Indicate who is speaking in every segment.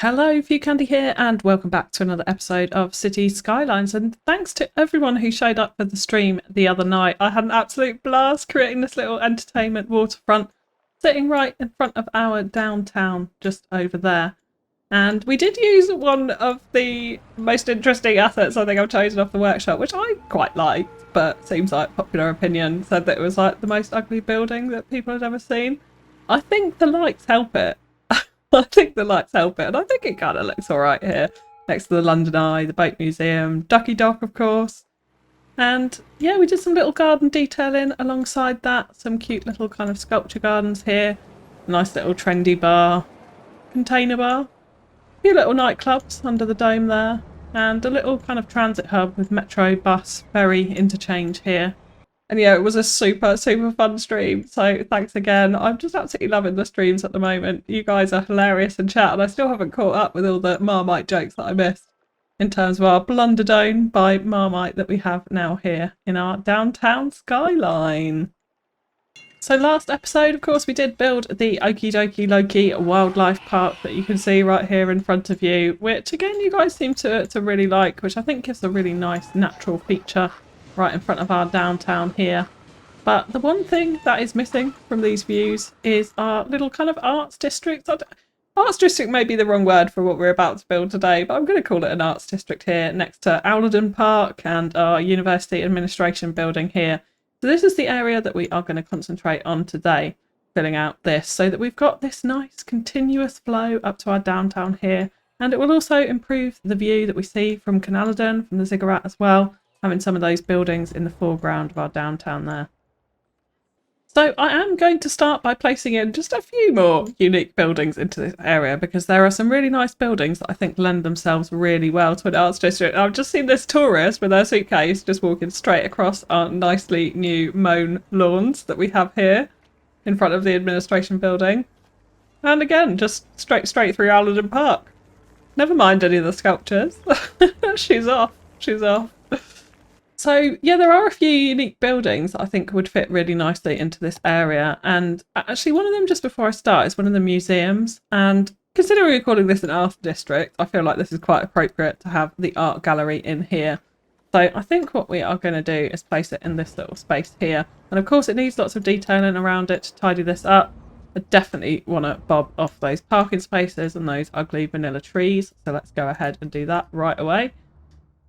Speaker 1: Hello, FewCandy here, and welcome back to another episode of Cities Skylines. And thanks to everyone who showed up for the stream the other night. I had an absolute blast creating this little entertainment waterfront sitting right in front of our downtown just over there. And we did use one of the most interesting assets I think I've chosen off the workshop, which I quite liked, but seems like popular opinion said that it was like the most ugly building that people had ever seen. I think the lights help it. I think the lights help it, and I think it kind of looks all right here next to the London Eye, the Boat Museum, Ducky Dock, of course. And yeah, we did some little garden detailing alongside that, some cute little kind of sculpture gardens here, nice little trendy bar, container bar, a few little nightclubs under the dome there, and a little kind of transit hub with metro, bus, ferry interchange here. And yeah, it was a super fun stream. So thanks again. I'm just absolutely loving the streams at the moment. You guys are hilarious in chat, and I still haven't caught up with all the Marmite jokes that I missed in terms of our Blunderdome by Marmite that we have now here in our downtown skyline. So last episode, of course, we did build the Okie Dokie Loki wildlife park that you can see right here in front of you, which again, you guys seem to really like, which I think gives a really nice natural feature right in front of our downtown here. But the one thing that is missing from these views is our little kind of arts district. Arts district may be the wrong word for what we're about to build today, but I'm going to call it an arts district here next to Auridon Park and our university administration building here. So this is the area that we are going to concentrate on today, filling out this so that we've got this nice continuous flow up to our downtown here. And it will also improve the view that we see from Auridon, from the ziggurat as well, having some of those buildings in the foreground of our downtown there. So I am going to start by placing in just a few more unique buildings into this area, because there are some really nice buildings that I think lend themselves really well to an arts district. I've just seen this tourist with their suitcase just walking straight across our nicely new mown lawns that we have here in front of the administration building. And again, just straight through Auridon Park. Never mind any of the sculptures. She's off. So yeah, there are a few unique buildings that I think would fit really nicely into this area. And actually one of them, just before I start, is one of the museums. And considering we're calling this an art district, I feel like this is quite appropriate to have the art gallery in here. So I think what we are going to do is place it in this little space here. And of course it needs lots of detailing around it to tidy this up. I definitely want to bob off those parking spaces and those ugly vanilla trees. So let's go ahead and do that right away.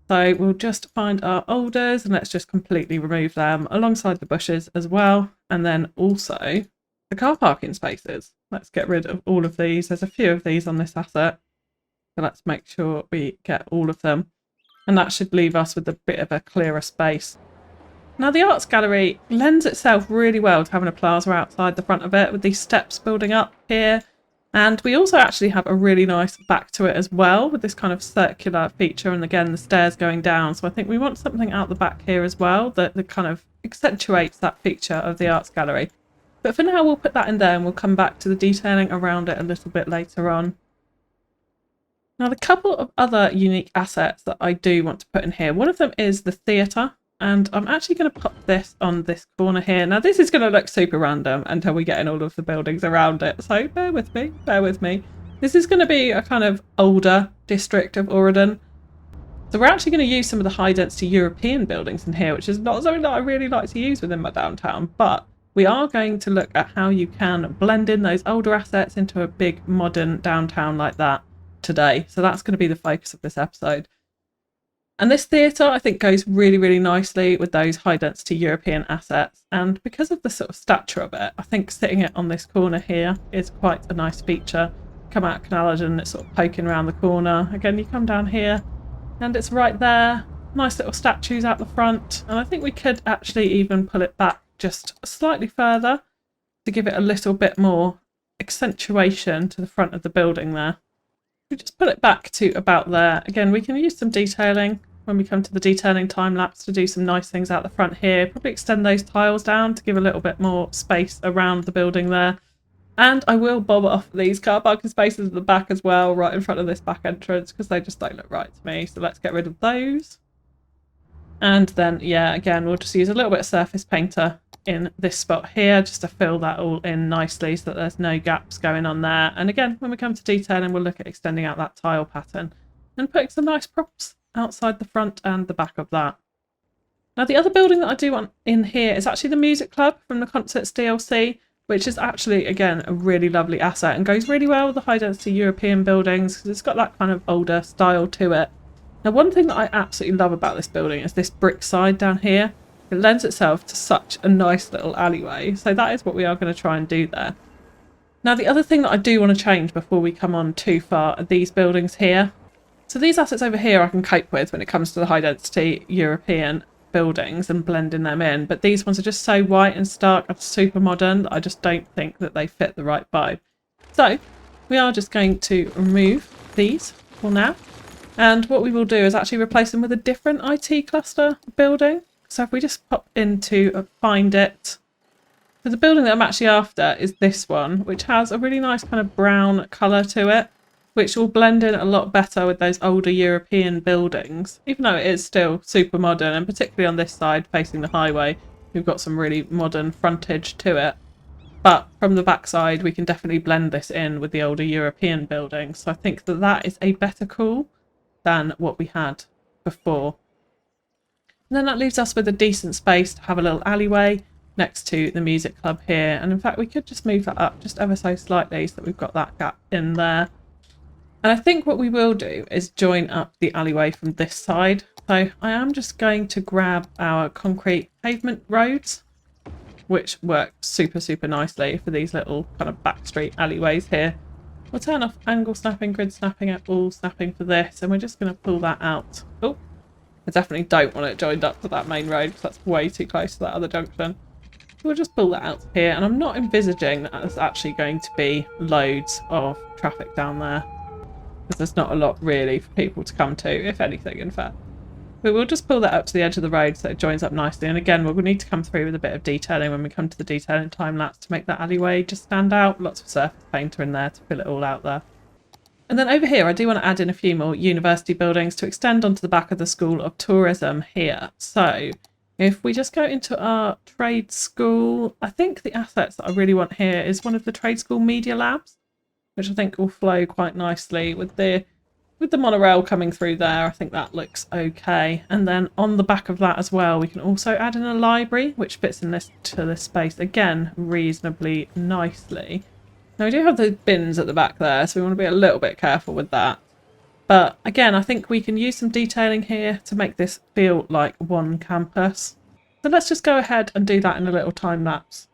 Speaker 1: So we'll just find our alders and let's just completely remove them alongside the bushes as well. And then also the car parking spaces. Let's get rid of all of these. There's a few of these on this asset. So let's make sure we get all of them. And that should leave us with a bit of a clearer space. Now the arts gallery lends itself really well to having a plaza outside the front of it with these steps building up here. And we also actually have a really nice back to it as well with this kind of circular feature, and again the stairs going down. So I think we want something out the back here as well that kind of accentuates that feature of the arts gallery. But for now we'll put that in there and we'll come back to the detailing around it a little bit later on. Now the couple of other unique assets that I do want to put in here, one of them is the theatre. And I'm actually going to pop this on this corner here. Now this is going to look super random until we get in all of the buildings around it. So bear with me. This is going to be a kind of older district of Auridon. So we're actually going to use some of the high density European buildings in here, which is not something that I really like to use within my downtown. But we are going to look at how you can blend in those older assets into a big modern downtown like that today. So that's going to be the focus of this episode. And this theatre, I think, goes really nicely with those high-density European assets. And because of the sort of stature of it, I think sitting it on this corner here is quite a nice feature. Come out Canalid and it's sort of poking around the corner. Again, you come down here and it's right there. Nice little statues out the front. And I think we could actually even pull it back just slightly further to give it a little bit more accentuation to the front of the building there. We just put it back to about there. Again, we can use some detailing when we come to the detailing time lapse to do some nice things out the front here. Probably extend those tiles down to give a little bit more space around the building there. And I will bob off these car parking spaces at the back as well, right in front of this back entrance, because they just don't look right to me. So let's get rid of those. And then, yeah, again, we'll just use a little bit of surface painter in this spot here just to fill that all in nicely so that there's no gaps going on there. And again, when we come to detailing, we'll look at extending out that tile pattern and putting some nice props outside the front and the back of that. Now, the other building that I do want in here is actually the music club from the Concerts DLC, which is actually, again, a really lovely asset and goes really well with the high density European buildings because it's got that kind of older style to it. Now, one thing that I absolutely love about this building is this brick side down here. It lends itself to such a nice little alleyway, so that is what we are going to try and do there. Now, the other thing that I do want to change before we come on too far are these buildings here. So these assets over here I can cope with when it comes to the high density European buildings and blending them in, but these ones are just so white and stark and super modern that I just don't think that they fit the right vibe. So we are just going to remove these for now, and what we will do is actually replace them with a different IT cluster building. So if we just pop into find it, so the building that I'm actually after is this one, which has a really nice kind of brown colour to it, which will blend in a lot better with those older European buildings, even though it is still super modern, and particularly on this side facing the highway, we've got some really modern frontage to it. But from the backside, we can definitely blend this in with the older European buildings. So I think that that is a better call than what we had before. And then that leaves us with a decent space to have a little alleyway next to the music club here. And in fact, we could just move that up just ever so slightly so that we've got that gap in there. And I think what we will do is join up the alleyway from this side. So I am just going to grab our concrete pavement roads, which work super, super nicely for these little kind of backstreet alleyways here. We'll turn off angle snapping, grid snapping, and all snapping for this, and we're just going to pull that out. Oh, I definitely don't want it joined up to that main road because that's way too close to that other junction. We'll just pull that out here, and I'm not envisaging that there's actually going to be loads of traffic down there, because there's not a lot really for people to come to, if anything, in fact. But we'll just pull that up to the edge of the road so it joins up nicely. And again, we'll need to come through with a bit of detailing when we come to the detailing time lapse to make that alleyway just stand out. Lots of surface painter in there to fill it all out there. And then over here, I do want to add in a few more university buildings to extend onto the back of the School of Tourism here. So if we just go into our trade school, I think the assets that I really want here is one of the trade school media labs, which I think will flow quite nicely with the monorail coming through there. I think that looks okay. And then on the back of that as well, we can also add in a library, which fits in this space again reasonably nicely. Now we do have the bins at the back there, so we want to be a little bit careful with that. But again, I think we can use some detailing here to make this feel like one campus. So let's just go ahead and do that in a little time lapse.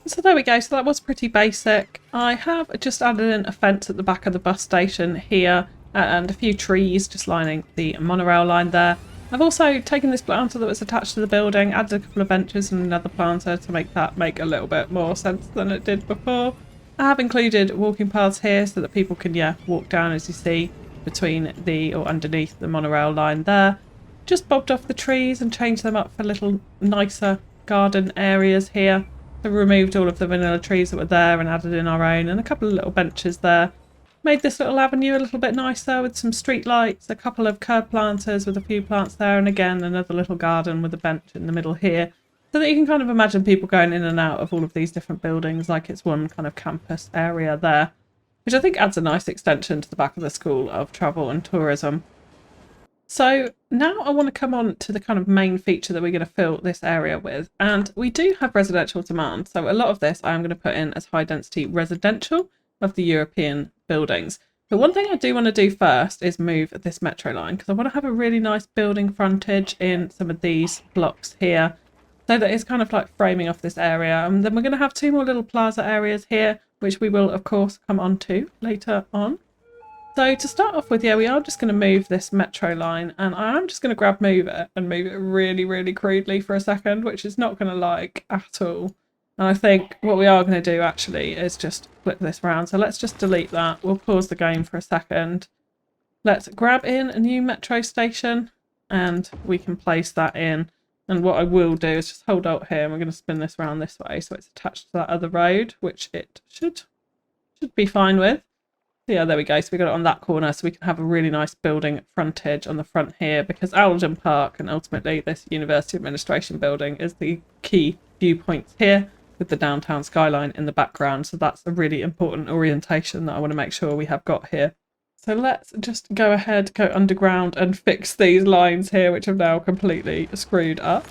Speaker 1: So there we go, so that was pretty basic. I have just added in a fence at the back of the bus station here and a few trees just lining the monorail line there. I've also taken this planter that was attached to the building, added a couple of benches and another planter to make that make a little bit more sense than it did before. I have included walking paths here so that people can, walk down, as you see, between the or underneath the monorail line there. Just bobbed off the trees and changed them up for little nicer garden areas here. So removed all of the vanilla trees that were there and added in our own, and a couple of little benches there. Made this little avenue a little bit nicer with some street lights, a couple of curb planters with a few plants there, and again another little garden with a bench in the middle here, so that you can kind of imagine people going in and out of all of these different buildings like it's one kind of campus area there, which I think adds a nice extension to the back of the School of Travel and Tourism. So now I want to come on to the kind of main feature that we're going to fill this area with, and we do have residential demand, so a lot of this I'm going to put in as high density residential of the European buildings. But one thing I do want to do first is move this metro line, because I want to have a really nice building frontage in some of these blocks here, so that it's kind of like framing off this area. And then we're going to have two more little plaza areas here, which we will of course come on to later on. So to start off with, we are just going to move this metro line, and I am just going to move it really, really crudely for a second, which is not going to like at all. And I think what we are going to do actually is just flip this around. So let's just delete that. We'll pause the game for a second. Let's grab in a new metro station and we can place that in. And what I will do is just hold out here and we're going to spin this around this way so it's attached to that other road, which it should be fine with. So yeah, there we go. So we got it on that corner so we can have a really nice building frontage on the front here, because Auridon Park and ultimately this University Administration building is the key viewpoints here, with the downtown skyline in the background. So that's a really important orientation that I want to make sure we have got here. So let's just go ahead, go underground and fix these lines here, which have now completely screwed up.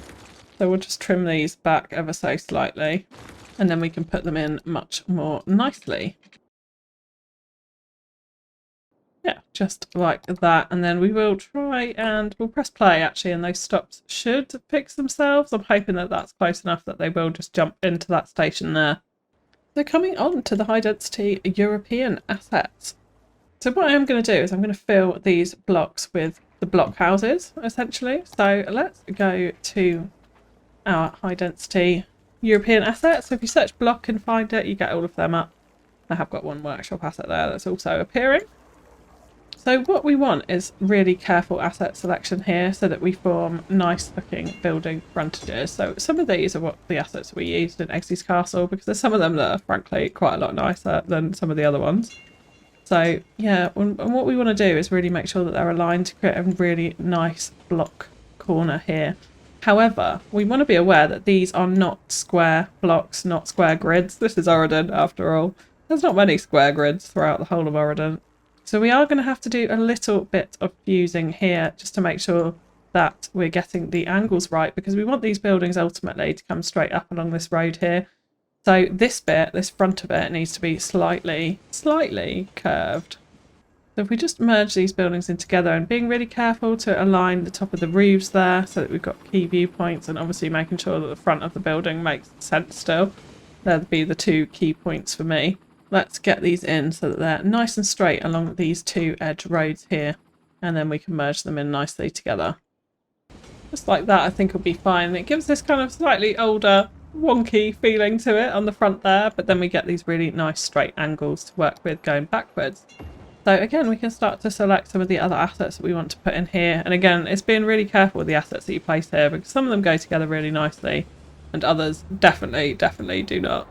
Speaker 1: So we'll just trim these back ever so slightly, and then we can put them in much more nicely. Yeah, just like that. And then we will try and we'll press play actually, and those stops should fix themselves. I'm hoping that that's close enough that they will just jump into that station there. So coming on to the high density European assets. So what I am going to do is I'm going to fill these blocks with the block houses essentially. So let's go to our high density European assets. So if you search block and find it, you get all of them up. I have got one workshop asset there that's also appearing. So what we want is really careful asset selection here so that we form nice looking building frontages. So some of these are what the assets we used in Eggsy's Castle, because there's some of them that are frankly quite a lot nicer than some of the other ones. So yeah, and what we want to do is really make sure that they're aligned to create a really nice block corner here. However, we want to be aware that these are not square blocks, not square grids. This is Auridon after all. There's not many square grids throughout the whole of Auridon. So we are going to have to do a little bit of fusing here just to make sure that we're getting the angles right, because we want these buildings ultimately to come straight up along this road here. So this bit, this front of it, needs to be slightly curved. So if we just merge these buildings in together and being really careful to align the top of the roofs there so that we've got key viewpoints, and obviously making sure that the front of the building makes sense still. That'd be the two key points for me. Let's get these in so that they're nice and straight along these two edge roads here, and then we can merge them in nicely together. Just like that I think will be fine. It gives this kind of slightly older, wonky feeling to it on the front there, but then we get these really nice straight angles to work with going backwards. So again, we can start to select some of the other assets that we want to put in here. And again, it's being really careful with the assets that you place here, because some of them go together really nicely and others definitely do not.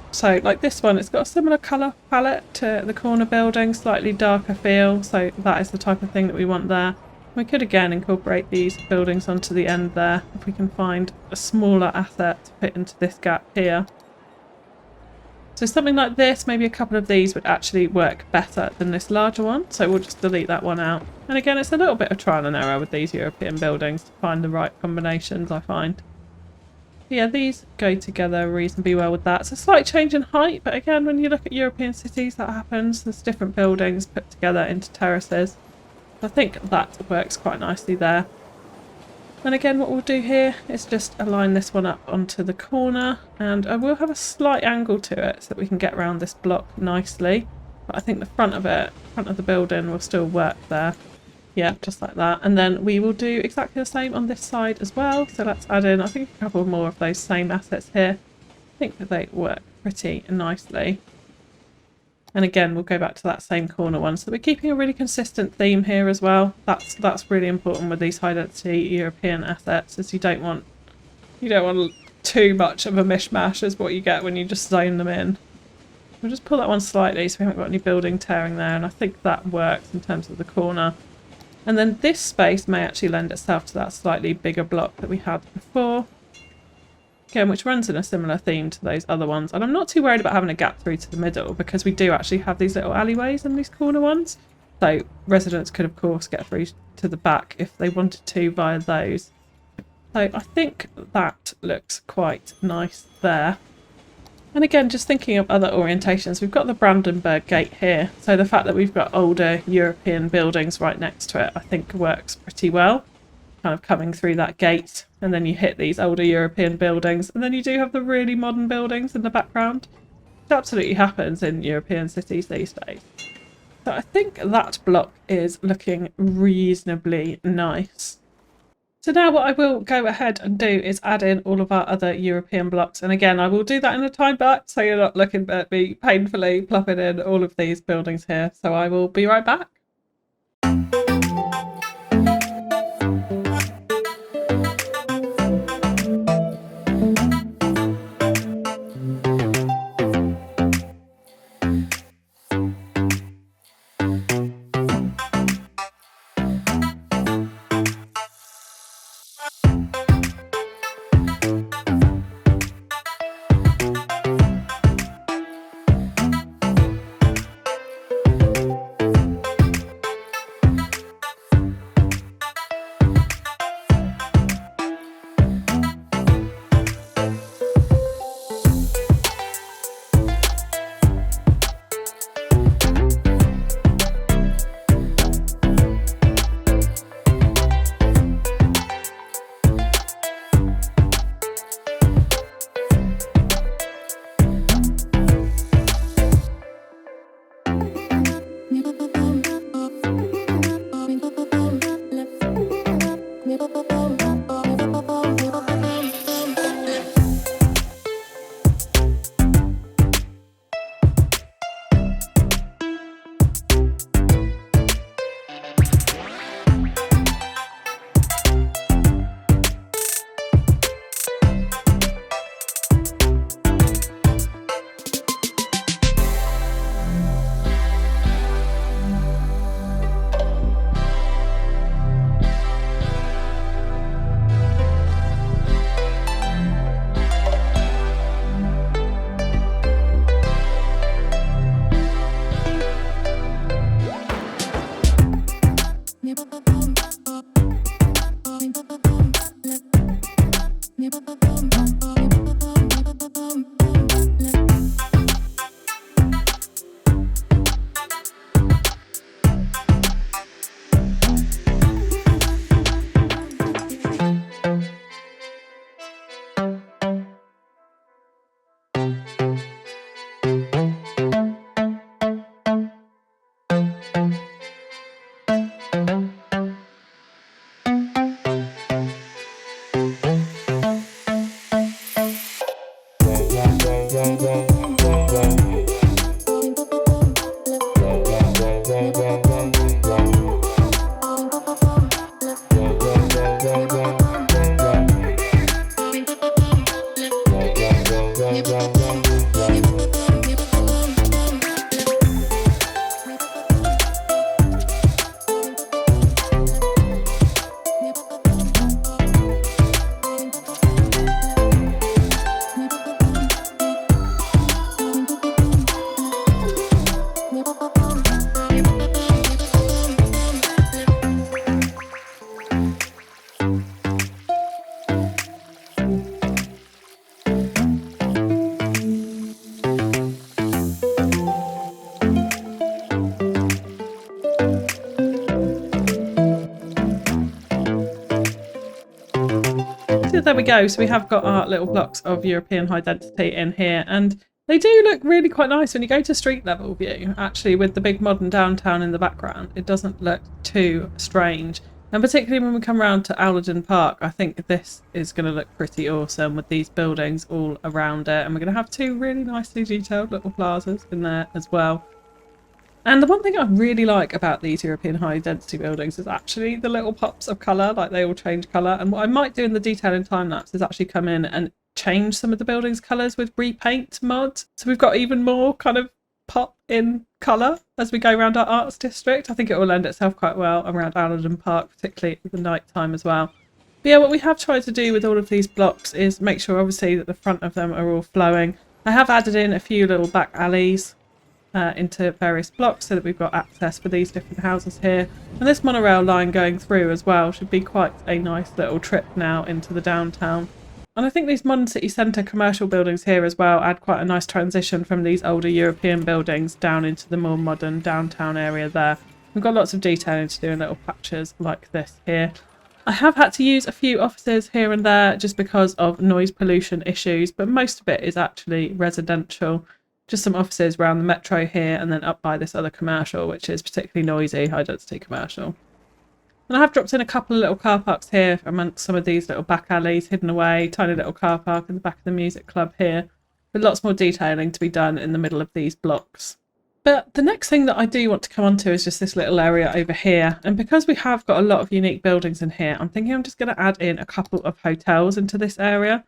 Speaker 1: So like this one, it's got a similar colour palette to the corner building, slightly darker feel, so that is the type of thing that we want there. We could again incorporate these buildings onto the end there if we can find a smaller asset to fit into this gap here. So something like this, maybe a couple of these would actually work better than this larger one, so we'll just delete that one out. And again, it's a little bit of trial and error with these European buildings to find the right combinations, I find. Yeah, these go together reasonably well with that. It's a slight change in height, but again, when you look at European cities, that happens. There's different buildings put together into terraces. I think that works quite nicely there. And again, what we'll do here is just align this one up onto the corner, and I will have a slight angle to it so that we can get around this block nicely. But I think the front of it, front of the building will still work there. Yeah, just like that. And then we will do exactly the same on this side as well. So let's add in, I think, a couple more of those same assets here. I think that they work pretty nicely. And again, we'll go back to that same corner one. So we're keeping a really consistent theme here as well. That's really important with these high density European assets, is you don't want too much of a mishmash as what you get when you just zone them in. We'll just pull that one slightly so we haven't got any building tearing there, and I think that works in terms of the corner. And then this space may actually lend itself to that slightly bigger block that we had before. Again, which runs in a similar theme to those other ones. And I'm not too worried about having a gap through to the middle, because we do actually have these little alleyways in these corner ones. So residents could, of course, get through to the back if they wanted to via those. So I think that looks quite nice there. And again, just thinking of other orientations, we've got the Brandenburg Gate here. So the fact that we've got older European buildings right next to it, I think works pretty well. Kind of coming through that gate, and then you hit these older European buildings, and then you do have the really modern buildings in the background. It absolutely happens in European cities these days. So I think that block is looking reasonably nice. So now what I will go ahead and do is add in all of our other European blocks. And again, I will do that in a time back, so you're not looking at me painfully plopping in all of these buildings here. So I will be right back. So there we go. So we have got our little blocks of European high density in here, and They do look really quite nice when you go to street level view, actually, with the big modern downtown in the background. It doesn't look too strange. And particularly when we come around to Auridon Park, I think this is going to look pretty awesome with these buildings all around it. And we're going to have two really nicely detailed little plazas in there as well. And the one thing I really like about these European high density buildings is actually the little pops of colour, like they all change colour. And what I might do in the detail in time lapse is actually come in and change some of the buildings' colours with repaint mods. So we've got even more kind of pop in colour as we go around our arts district. I think it will lend itself quite well around Auridon Park, particularly at the night time as well. But yeah, what we have tried to do with all of these blocks is make sure obviously that the front of them are all flowing. I have added in a few little back alleys into various blocks so that we've got access for these different houses here. And this monorail line going through as well should be quite a nice little trip now into the downtown. And I think these modern city centre commercial buildings here as well add quite a nice transition from these older European buildings down into the more modern downtown area there. We've got lots of detailing to do in little patches like this here. I have had to use a few offices here and there just because of noise pollution issues, but most of it is actually residential. Just some offices around the metro here and then up by this other commercial, which is particularly noisy, high density commercial. And I have dropped in a couple of little car parks here amongst some of these little back alleys hidden away, tiny little car park in the back of the music club here, with lots more detailing to be done in the middle of these blocks. But the next thing that I do want to come onto is just this little area over here. And because we have got a lot of unique buildings in here, I'm thinking I'm just going to add in a couple of hotels into this area.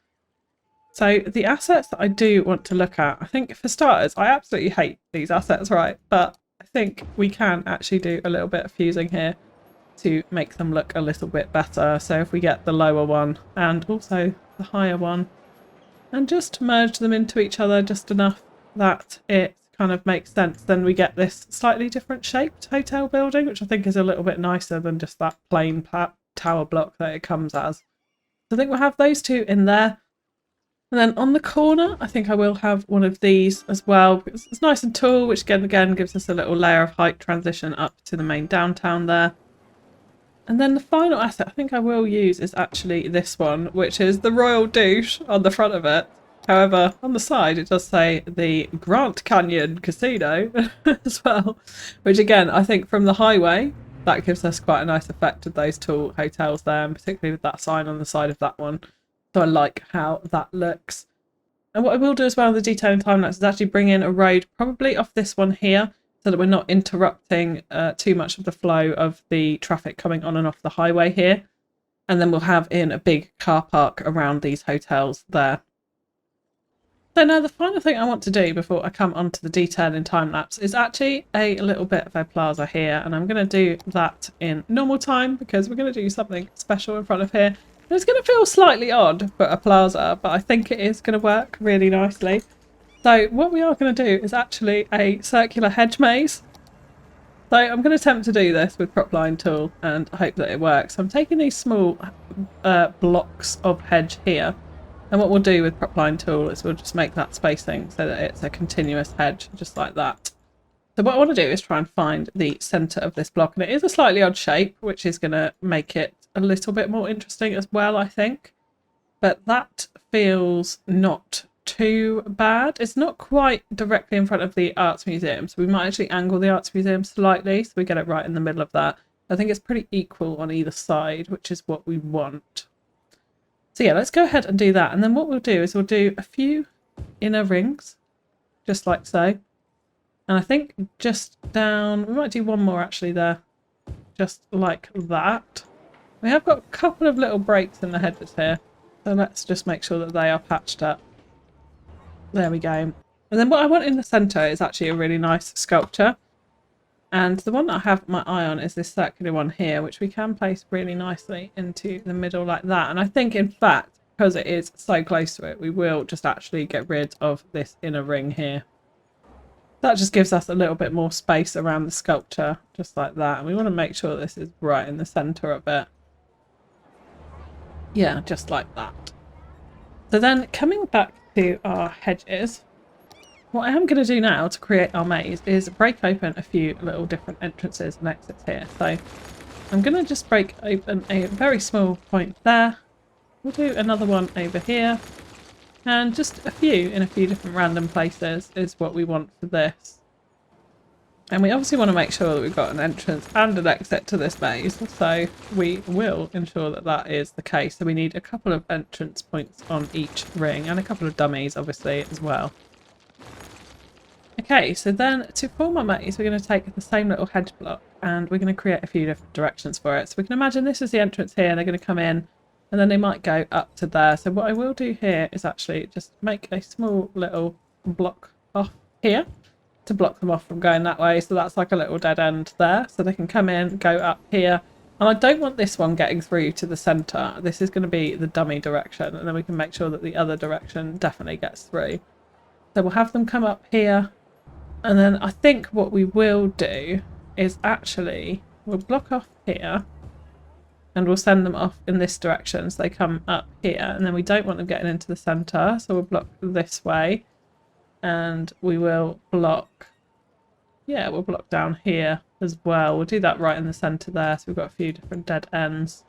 Speaker 1: So the assets that I do want to look at, I think for starters, I absolutely hate these assets, right? But I think we can actually do a little bit of fusing here to make them look a little bit better. So if we get the lower one and also the higher one and just merge them into each other just enough that it kind of makes sense, then we get this slightly different shaped hotel building, which I think is a little bit nicer than just that plain tower block that it comes as. So I think we'll have those two in there. And then on the corner, I think I will have one of these as well, because it's nice and tall, which again gives us a little layer of height transition up to the main downtown there. And then the final asset I think I will use is actually this one, which is the Royal Douche on the front of it. However, on the side, it does say the Grant Canyon Casino as well, which again, I think from the highway, that gives us quite a nice effect of those tall hotels there, and particularly with that sign on the side of that one. So I like how that looks. And what I will do as well in the detailing time lapse is actually bring in a road probably off this one here so that we're not interrupting too much of the flow of the traffic coming on and off the highway here. And then we'll have in a big car park around these hotels there. So now the final thing I want to do before I come onto the detail in time lapse is actually a little bit of a plaza here. And I'm going to do that in normal time because we're going to do something special in front of here. It's going to feel slightly odd for a plaza, but I think it is going to work really nicely. So what we are going to do is actually a circular hedge maze. So I'm going to attempt to do this with prop line tool and hope that it works. So I'm taking these small blocks of hedge here. And what we'll do with prop line tool is we'll just make that spacing so that it's a continuous hedge, just like that. So what I want to do is try and find the centre of this block. And it is a slightly odd shape, which is going to make it a little bit more interesting as well, I think. But that feels not too bad. It's not quite directly in front of the Arts Museum, so we might actually angle the Arts Museum slightly so we get it right in the middle of that. I think it's pretty equal on either side, which is what we want. So yeah, let's go ahead and do that. And then what we'll do is we'll do a few inner rings, just like so. And I think just down, we might do one more actually there, just like that. We have got a couple of little breaks in the hedges here, so let's just make sure that they are patched up. There we go. And then what I want in the centre is actually a really nice sculpture. And the one that I have my eye on is this circular one here, which we can place really nicely into the middle like that. And I think, in fact, because it is so close to it, we will just actually get rid of this inner ring here. That just gives us a little bit more space around the sculpture, just like that. And we want to make sure this is right in the centre of it. Yeah, just like that. So then coming back to our hedges, what I am going to do now to create our maze is break open a few little different entrances and exits here. So I'm going to just break open a very small point there. We'll do another one over here. And just a few in a few different random places is what we want for this. And we obviously want to make sure that we've got an entrance and an exit to this maze. So we will ensure that that is the case. So we need a couple of entrance points on each ring and a couple of dummies, obviously, as well. Okay, so then to form our maze, we're going to take the same little hedge block and we're going to create a few different directions for it. So we can imagine this is the entrance here. They're going to come in and then they might go up to there. So what I will do here is actually just make a small little block off here to block them off from going that way. So that's like a little dead end there. So they can come in, go up here. And I don't want this one getting through to the centre. This is going to be the dummy direction. And then we can make sure that the other direction definitely gets through. So we'll have them come up here. And then I think what we will do is actually we'll block off here. And we'll send them off in this direction. So they come up here. And then we don't want them getting into the centre. So we'll block this way. And we will block, yeah, we'll block down here as well. We'll do that right in the centre there. So we've got a few different dead ends.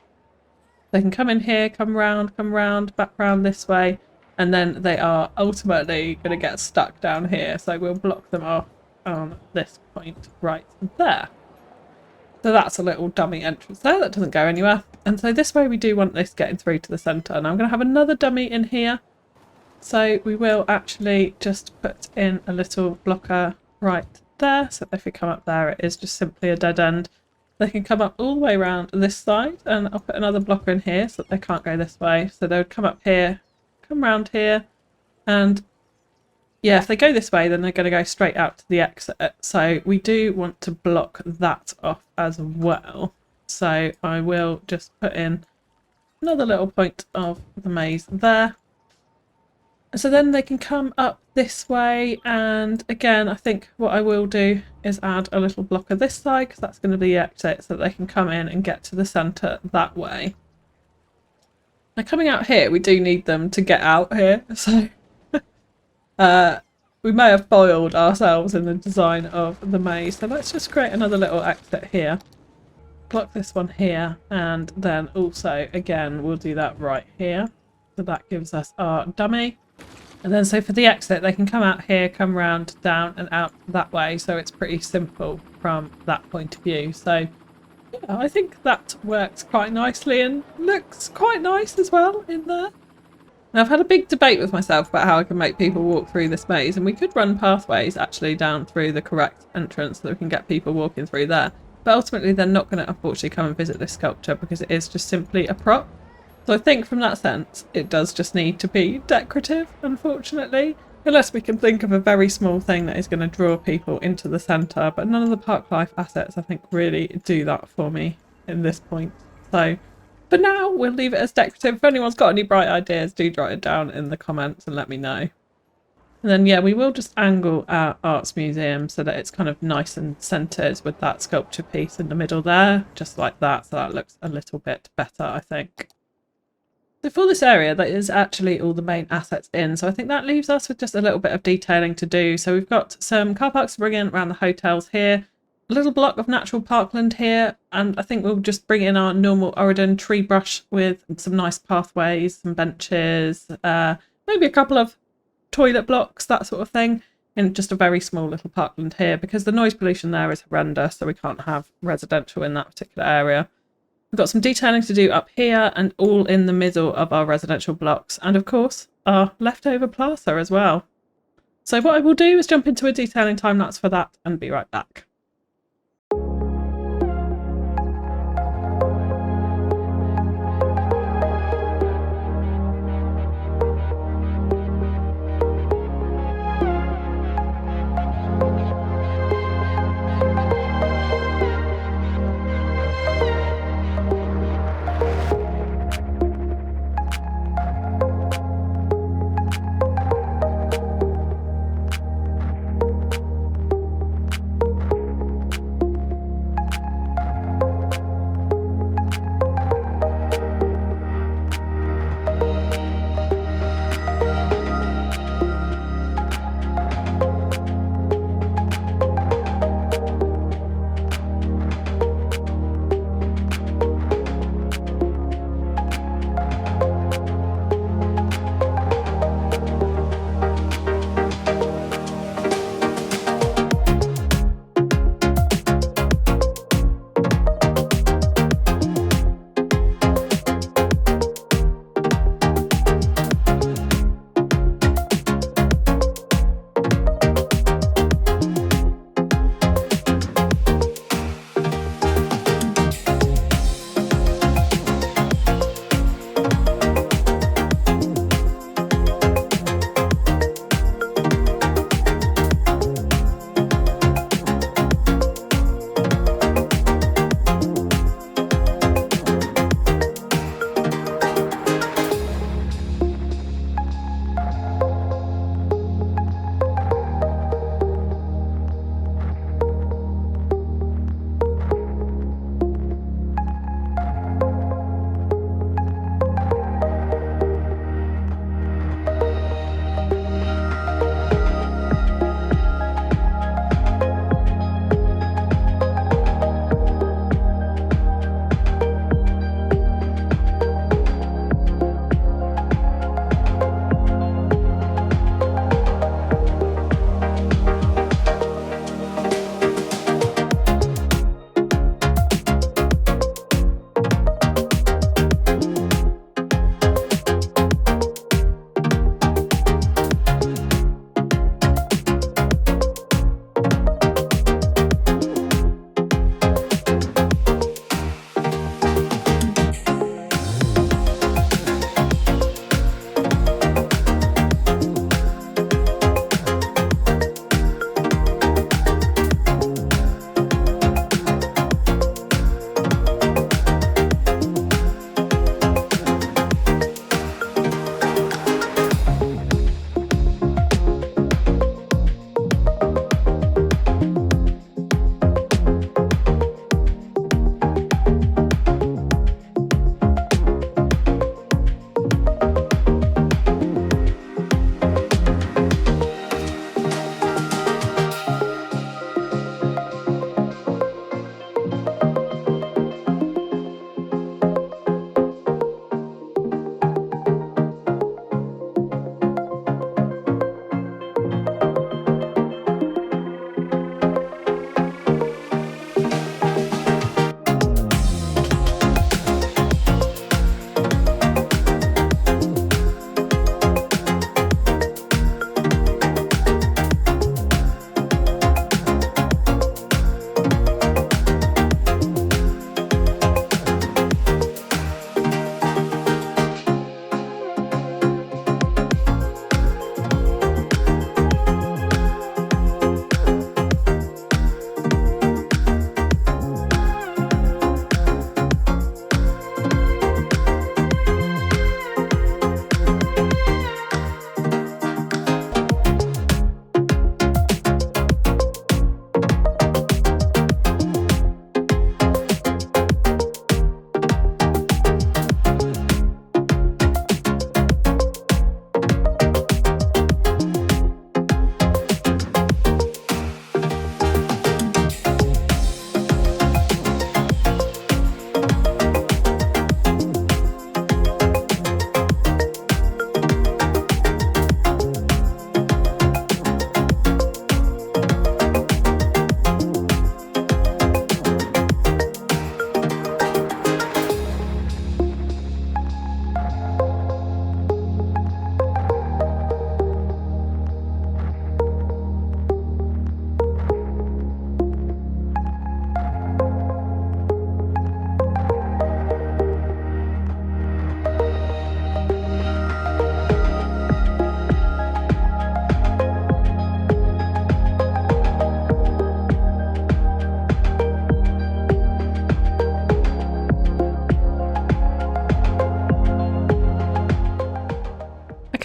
Speaker 1: They can come in here, come round, back round this way. And then they are ultimately going to get stuck down here. So we'll block them off on this point right there. So that's a little dummy entrance there that doesn't go anywhere. And so this way we do want this getting through to the centre. Now I'm going to have another dummy in here. So we will actually just put in a little blocker right there. So if we come up there, it is just simply a dead end. They can come up all the way around this side and I'll put another blocker in here so that they can't go this way. So they would come up here, come round here. And yeah, if they go this way, then they're going to go straight out to the exit. So we do want to block that off as well. So I will just put in another little point of the maze there. So then they can come up this way, and again I think what I will do is add a little blocker this side because that's going to be the exit so that they can come in and get to the centre that way. Now coming out here we do need them to get out here, so we may have foiled ourselves in the design of the maze. So let's just create another little exit here, block this one here, and then also again we'll do that right here. So that gives us our dummy. And then so for the exit, they can come out here, come round, down and out that way. So it's pretty simple from that point of view. So yeah, I think that works quite nicely and looks quite nice as well in there. Now I've had a big debate with myself about how I can make people walk through this maze. And we could run pathways actually down through the correct entrance so that we can get people walking through there. But ultimately they're not going to unfortunately come and visit this sculpture because it is just simply a prop. So I think from that sense, it does just need to be decorative, unfortunately. Unless we can think of a very small thing that is going to draw people into the centre. But none of the park life assets, I think, really do that for me in this point. So for now, we'll leave it as decorative. If anyone's got any bright ideas, do jot it down in the comments and let me know. And then, yeah, we will just angle our arts museum so that it's kind of nice and centred with that sculpture piece in the middle there. Just like that. So that looks a little bit better, I think. So for this area, that is actually all the main assets in. So I think that leaves us with just a little bit of detailing to do. So we've got some car parks to bring in around the hotels here, a little block of natural parkland here, and I think we'll just bring in our normal Auridon tree brush with some nice pathways, some benches, maybe a couple of toilet blocks, that sort of thing, in just a very small little parkland here because the noise pollution there is horrendous, so we can't have residential in that particular area. We've got some detailing to do up here and all in the middle of our residential blocks. And of course, our leftover plaza as well. So what I will do is jump into a detailing time lapse for that and be right back.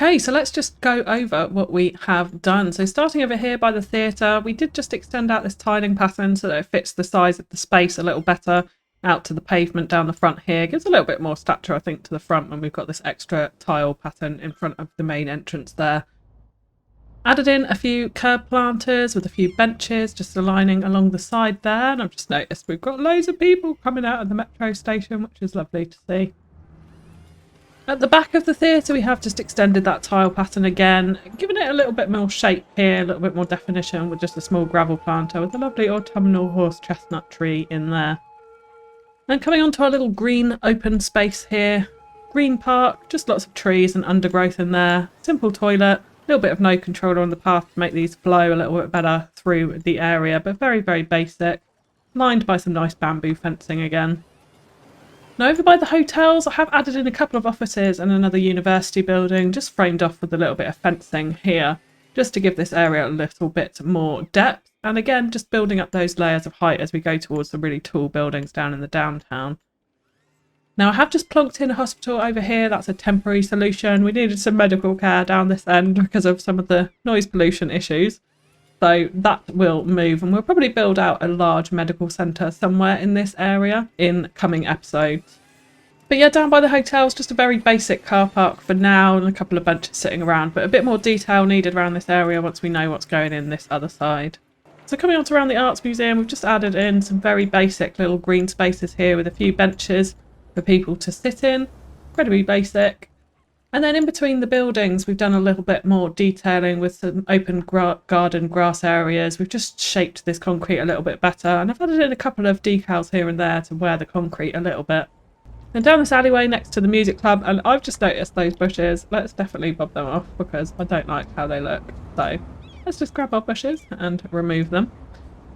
Speaker 1: Okay, so let's just go over what we have done. So starting over here by the theatre, we did just extend out this tiling pattern so that it fits the size of the space a little better out to the pavement down the front here. Gives a little bit more stature, I think, to the front when we've got this extra tile pattern in front of the main entrance there. Added in a few curb planters with a few benches just aligning along the side there. And I've just noticed we've got loads of people coming out of the metro station, which is lovely to see. At the back of the theatre, we have just extended that tile pattern again, giving it a little bit more shape here, a little bit more definition with just a small gravel planter with a lovely autumnal horse chestnut tree in there. And coming on to our little green open space here. Green park, just lots of trees and undergrowth in there. Simple toilet, a little bit of node controller on the path to make these flow a little bit better through the area, but very, very basic. Lined by some nice bamboo fencing again. Now over by the hotels, I have added in a couple of offices and another university building, just framed off with a little bit of fencing here, just to give this area a little bit more depth. And again, just building up those layers of height as we go towards the really tall buildings down in the downtown. Now I have just plonked in a hospital over here. That's a temporary solution. We needed some medical care down this end because of some of the noise pollution issues. So that will move, and we'll probably build out a large medical centre somewhere in this area in coming episodes. But yeah, down by the hotels, just a very basic car park for now and a couple of benches sitting around, but a bit more detail needed around this area once we know what's going in this other side. So coming on to around the Arts Museum, we've just added in some very basic little green spaces here with a few benches for people to sit in. Incredibly basic. And then in between the buildings, we've done a little bit more detailing with some open garden grass areas. We've just shaped this concrete a little bit better. And I've added in a couple of decals here and there to wear the concrete a little bit. And down this alleyway next to the music club, and I've just noticed those bushes. Let's definitely bob them off because I don't like how they look. So let's just grab our bushes and remove them.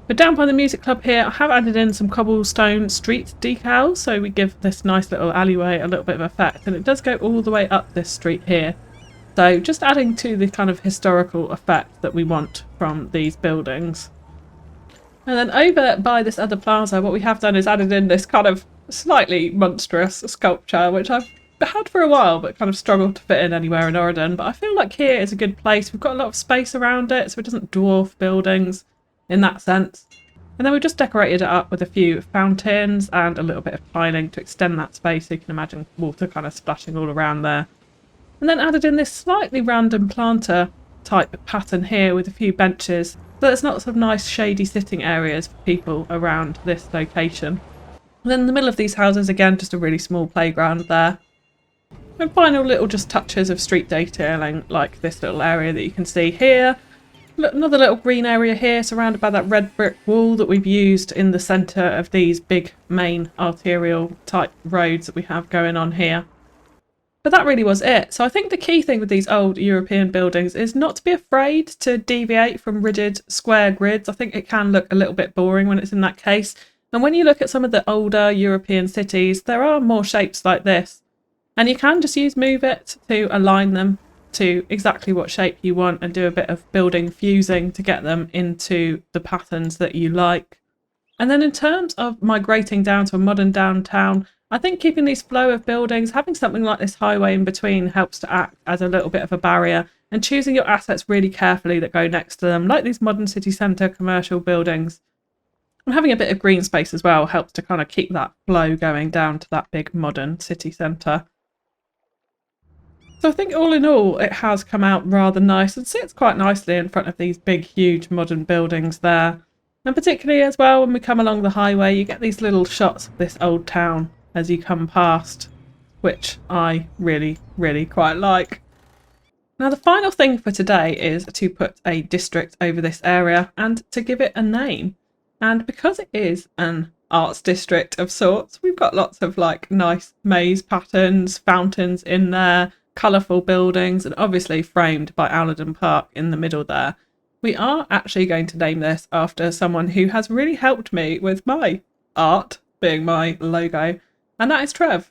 Speaker 1: But down by the music club here, I have added in some cobblestone street decals, so we give this nice little alleyway a little bit of effect, and it does go all the way up this street here. So just adding to the kind of historical effect that we want from these buildings. And then over by this other plaza, what we have done is added in this kind of slightly monstrous sculpture, which I've had for a while but kind of struggled to fit in anywhere in Auridon. But I feel like here is a good place. We've got a lot of space around it, so it doesn't dwarf buildings in that sense. And then we've just decorated it up with a few fountains and a little bit of tiling to extend that space, so you can imagine water kind of splashing all around there. And then added in this slightly random planter type pattern here with a few benches. So there's lots of nice shady sitting areas for people around this location. And then in the middle of these houses, again, just a really small playground there. And final little just touches of street detailing, like this little area that you can see here. Another little green area here surrounded by that red brick wall that we've used in the centre of these big main arterial type roads that we have going on here. But that really was it. So I think the key thing with these old European buildings is not to be afraid to deviate from rigid square grids. I think it can look a little bit boring when it's in that case. And when you look at some of the older European cities, there are more shapes like this. And you can just use Move It to align them to exactly what shape you want and do a bit of building fusing to get them into the patterns that you like. And then in terms of migrating down to a modern downtown, I think keeping these flow of buildings, having something like this highway in between helps to act as a little bit of a barrier, and choosing your assets really carefully that go next to them, like these modern city centre commercial buildings. And having a bit of green space as well helps to kind of keep that flow going down to that big modern city centre. So I think all in all, it has come out rather nice and sits quite nicely in front of these big, huge modern buildings there. And particularly as well, when we come along the highway, you get these little shots of this old town as you come past, which I really, really quite like. Now, the final thing for today is to put a district over this area and to give it a name. And because it is an arts district of sorts, we've got lots of like nice maze patterns, fountains in there, colourful buildings, and obviously framed by Auridon Park in the middle there. We are actually going to name this after someone who has really helped me with my art, being my logo, and that is Trev.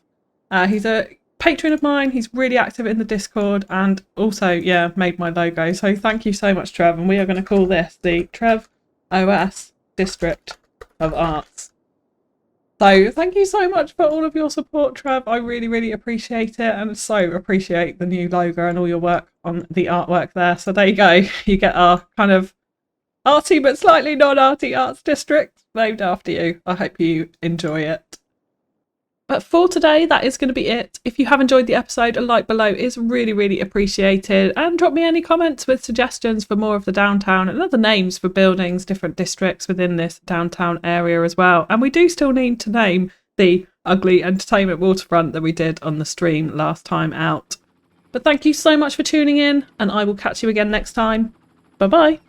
Speaker 1: He's a patron of mine, he's really active in the Discord, and also, yeah, made my logo. So thank you so much, Trev, and we are going to call this the Trev OS District of Arts. So thank you so much for all of your support, Trev. I really, really appreciate it, and so appreciate the new logo and all your work on the artwork there. So there you go. You get our kind of arty but slightly non-arty arts district named after you. I hope you enjoy it. But for today, that is going to be it. If you have enjoyed the episode, a like below is really, really appreciated. And drop me any comments with suggestions for more of the downtown and other names for buildings, different districts within this downtown area as well. And we do still need to name the ugly entertainment waterfront that we did on the stream last time out. But thank you so much for tuning in, and I will catch you again next time. Bye bye.